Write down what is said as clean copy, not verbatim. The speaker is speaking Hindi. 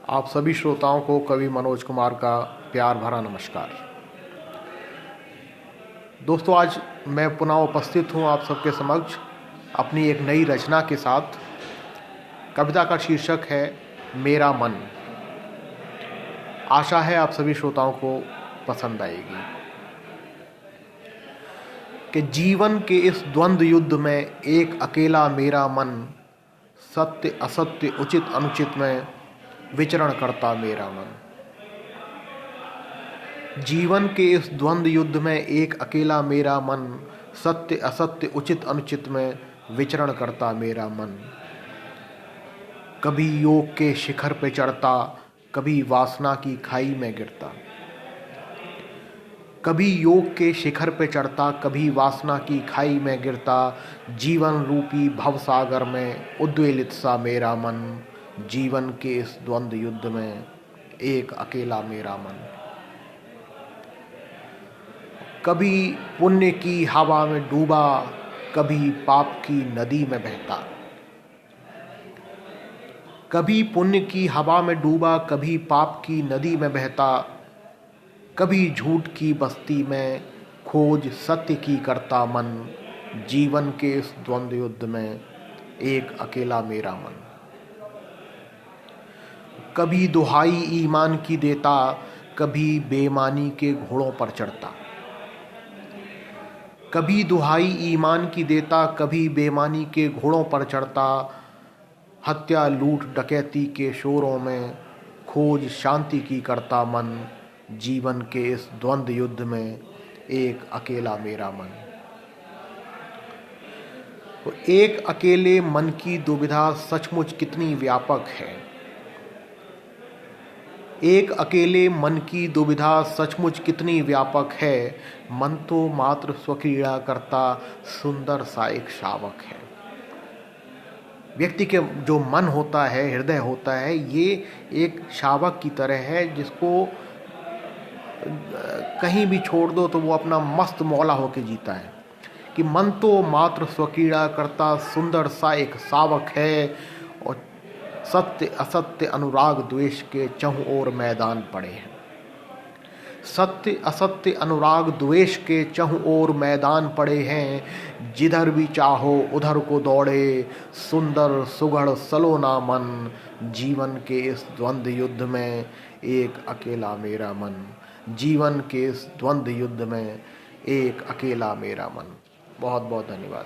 आप सभी श्रोताओं को कवि मनोज कुमार का प्यार भरा नमस्कार। दोस्तों, आज मैं पुनः उपस्थित हूँ आप सबके समक्ष अपनी एक नई रचना के साथ। कविता का शीर्षक है मेरा मन। आशा है आप सभी श्रोताओं को पसंद आएगी। कि जीवन के इस द्वंद्व युद्ध में एक अकेला मेरा मन, सत्य असत्य उचित अनुचित में विचरण करता मेरा मन। जीवन के इस द्वंद्व युद्ध में एक अकेला मेरा मन, सत्य असत्य उचित अनुचित में विचरण करता मेरा मन। कभी योग के शिखर पे चढ़ता, कभी वासना की खाई में गिरता। कभी योग के शिखर पे चढ़ता, कभी वासना की खाई में गिरता। जीवन रूपी भवसागर में उद्वेलित सा मेरा मन। जीवन के इस द्वंद्व युद्ध में एक अकेला मेरा मन। कभी पुण्य की हवा में डूबा, कभी पाप की नदी में बहता। कभी पुण्य की हवा में डूबा, कभी पाप की नदी में बहता। कभी झूठ की बस्ती में खोज सत्य की करता मन। जीवन के इस द्वंद्व युद्ध में एक अकेला मेरा मन। कभी दुहाई ईमान की देता, कभी बेईमानी के घोड़ों पर चढ़ता। कभी दुहाई ईमान की देता, कभी बेईमानी के घोड़ों पर चढ़ता। हत्या लूट डकैती के शोरों में खोज शांति की करता मन। जीवन के इस द्वंद्व युद्ध में एक अकेला मेरा मन। तो एक अकेले मन की दुविधा सचमुच कितनी व्यापक है। एक अकेले मन की दुविधा सचमुच कितनी व्यापक है। मन तो मात्र स्वक्रिया करता सुंदर सा एक शावक है। व्यक्ति के जो मन होता है, हृदय होता है, ये एक शावक की तरह है जिसको कहीं भी छोड़ दो तो वो अपना मस्त मौला होके जीता है। कि मन तो मात्र स्वकीड़ा करता सुंदर सा एक शावक है, और सत्य असत्य अनुराग द्वेष के चहुं ओर मैदान पड़े हैं। सत्य असत्य अनुराग द्वेष के चहुं ओर मैदान पड़े हैं। जिधर भी चाहो उधर को दौड़े, सुंदर सुघड़ सलोना मन। जीवन के इस द्वंद्व युद्ध में एक अकेला मेरा मन। जीवन के इस द्वंद्व युद्ध में एक अकेला मेरा मन। बहुत बहुत धन्यवाद।